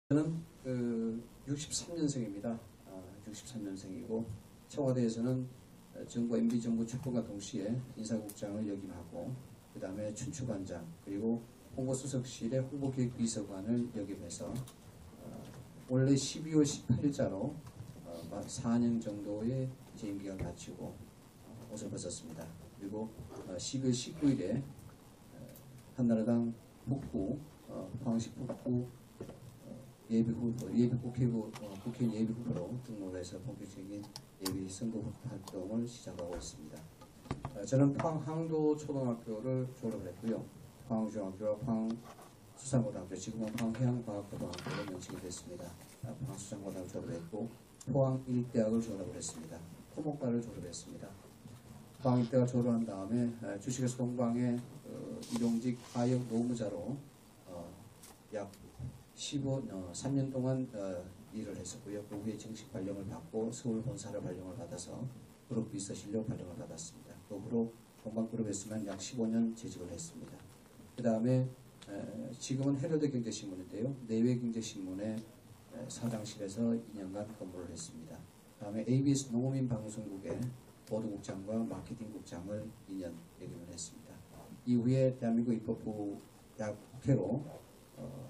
저는 63년생입니다. 63년생이고 청와대에서는 정부 MB정부 출범과 동시에 인사국장을 역임하고 그 다음에 춘추관장 그리고 홍보수석실의 홍보기획비서관을 역임해서 원래 12월 18일자로 4년 정도의 재임기간을 마치고 옷을 벗었습니다. 그리고 12월 19일에 한나라당 북구 포항시 북구 국회의원 예비 후보로 등록을 해서 본격적인 예비 선거 활동을 시작하고 있습니다. 저는 포항 항도초등학교를 졸업했고요. 포항중학교와 포항수산고등학교, 지금은 포항해양과학고등학교로 명칭이 됐습니다. 포항수산고등학교 졸업했고 포항일대학을 졸업을 했습니다. 토목과를 졸업했습니다. 포항일대학 졸업한 다음에 주식회사 동방의 일용직 하역 노무자로 약 3년 동안 일을 했었고요. 그 후에 정식 발령을 받고 서울 본사를 발령을 받아서 그룹 비서실로 발령을 받았습니다. 그 후로 동방그룹에서만 약 15년 재직을 했습니다. 그 다음에 지금은 헤럴드 경제신문인데요. 내외경제신문의 사장실에서 2년간 근무를 했습니다. 그 다음에 ABS 농어민 방송국의 보도국장과 마케팅국장을 2년 역임을 했습니다. 이후에 대한민국 입법부 국회로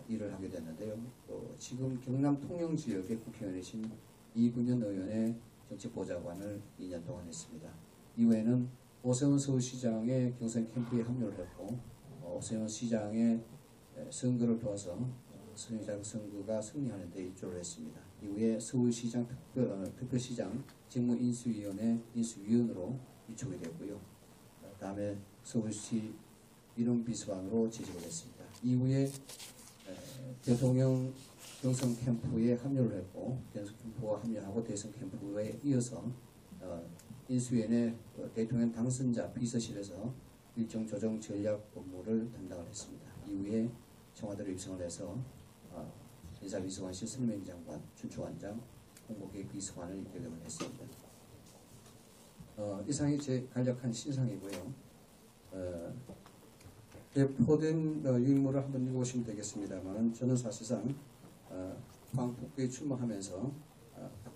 일을 하게 됐는데요. 지금 경남 통영지역의 국회의원이신 이근현 의원의 정책보좌관을 2년 동안 했습니다. 이후에는 오세훈 서울시장의 경선 캠프에 합류를 했고 오세훈 시장의 선거를 도와서 서울시장 선거가 승리하는 데 입조를 했습니다. 이후에 서울시장 특별시장 직무인수위원회 인수위원으로 위촉이 됐고요. 다음에 서울시 민원비서관으로 재직을 했습니다. 이후에 대통령 경선 캠프에 합류를 했고 경선 캠프와 합류하고 대선 캠프에 이어서 인수위원회 대통령 당선자 비서실에서 일정 조정 전략 업무를 담당을 했습니다. 이후에 청와대로 입성을 해서 인사비서관실 설명장관, 춘추관장, 홍보기획비서관을 역임을 했습니다. 이상이 제 간략한 신상이고요. 배포된 유인물을 한번 읽어보시면 되겠습니다만 저는 사실상 포항 북구에 출마하면서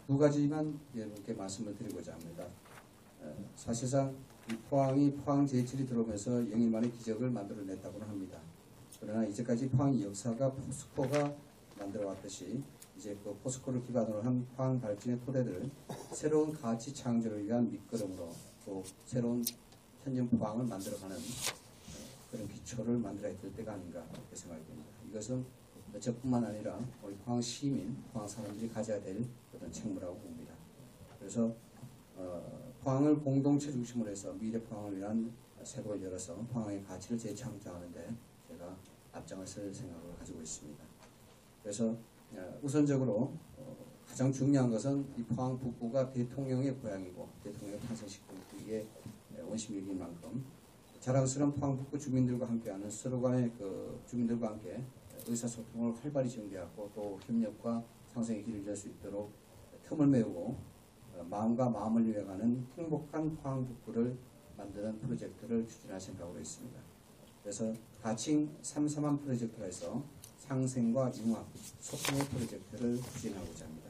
두 가지만 여러분께 말씀을 드리고자 합니다. 사실상 이 포항이 포항 제철이 들어오면서 영일만의 기적을 만들어냈다고는 합니다. 그러나 이제까지 포항 역사가 포스코가 만들어왔듯이 이제 그 포스코를 기반으로 한 포항 발전의 토대를 새로운 가치 창조를 위한 밑거름으로 또 새로운 현존 포항을 만들어가는 그런 기초를 만들어야 될 때가 아닌가 그렇게 생각이 됩니다. 이것은 저뿐만 아니라 우리 포항 시민, 포항 사람들이 가져야 될 어떤 책무라고 봅니다. 그래서 포항을 공동체 중심으로 해서 미래 포항을 위한 세로를 열어서 포항의 가치를 재창조하는 데 제가 앞장을 쓸 생각을 가지고 있습니다. 그래서 우선적으로 가장 중요한 것은 이 포항 북구가 대통령의 고향이고 대통령의 탄생시킨 그의 원심력인 만큼 자랑스러운 포항 북구 주민들과 함께하는 서로 간의 주민들과 함께 의사소통을 활발히 전개하고 또 협력과 상생의 길을 열 수 있도록 틈을 메우고 마음과 마음을 이어가는 행복한 포항 북구를 만드는 프로젝트를 추진할 생각으로 있습니다. 그래서 가칭 삼삼한 프로젝트가 해서 상생과 융합, 소통의 프로젝트를 추진하고자 합니다.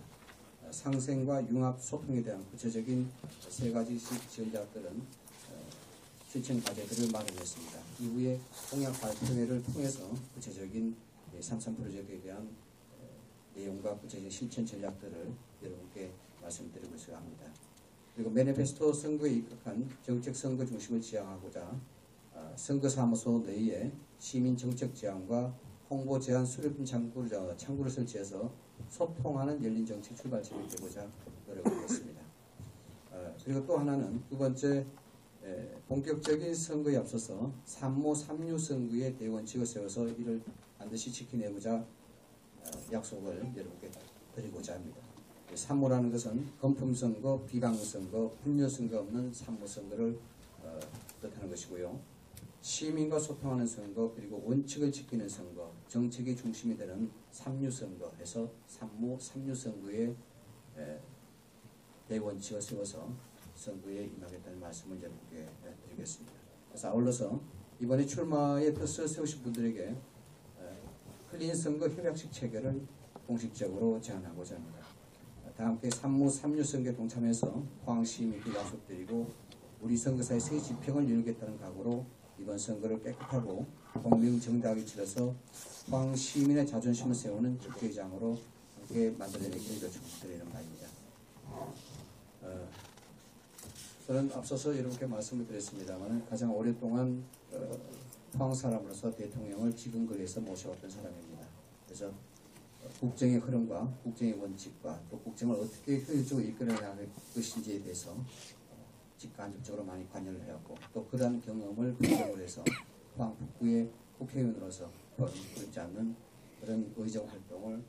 상생과 융합, 소통에 대한 구체적인 세 가지씩 전략들은 실천 과제들을 마련했습니다. 이후에 공약 발표회를 통해서 구체적인 삼삼 프로젝트에 대한 내용과 구체적인 실천 전략들을 여러분께 말씀드리고 있어야 합니다. 그리고 매니페스토 선거에 입각한 정책 선거 중심을 지향하고자 선거사무소 내에 시민 정책 제안과 홍보 제안 수료품 창구를 설치해서 소통하는 열린 정책 출발점이 되고자 노력하고 있습니다. 그리고 또 하나는 두 번째 본격적인 선거에 앞서서 삼모 삼류 선거의 대원칙을 세워서 이를 반드시 지켜내고자 약속을 여러분께 드리고자 합니다. 삼모라는 것은 건품선거, 비방선거, 분열선거 없는 삼모선거를 뜻하는 것이고요. 시민과 소통하는 선거, 그리고 원칙을 지키는 선거, 정책이 중심이 되는 삼류선거 해서 삼모 삼류선거의 대원칙을 세워서 선거에 임하겠다는 말씀을 여러분께 드리겠습니다. 그래서 아울러서 이번에 출마의 뜻을 세우신 분들에게 클린 선거 협약식 체결을 공식적으로 제안하고자 합니다. 다 함께 산무 3류 선거에 동참해서 포항시민께 약속드리고 우리 선거사의 새 지평을 이루겠다는 각오로 이번 선거를 깨끗하고 공명정당하게 치러서 포항시민의 자존심을 세우는 국회의장으로 함께 만들어내기를 요청드리는 바입니다. 저는 앞서서 여러분께 말씀을 드렸습니다만 가장 오랫동안 포항 사람으로서 대통령을 지근거리에서 모셔왔던 사람입니다. 그래서 국정의 흐름과 국정의 원칙과 또 국정을 어떻게 효율적으로 이끌어야 할 것인지에 대해서 직간접적으로 많이 관여를 해왔고 또 그러한 경험을 근거로 해서 포항 북구의 국회의원으로서 그렇지 않는 그런 의정 활동을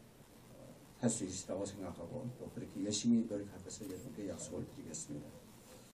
할 수 있으라고 생각하고 또 그렇게 열심히 노력할 것을 여러분께 약속을 드리겠습니다.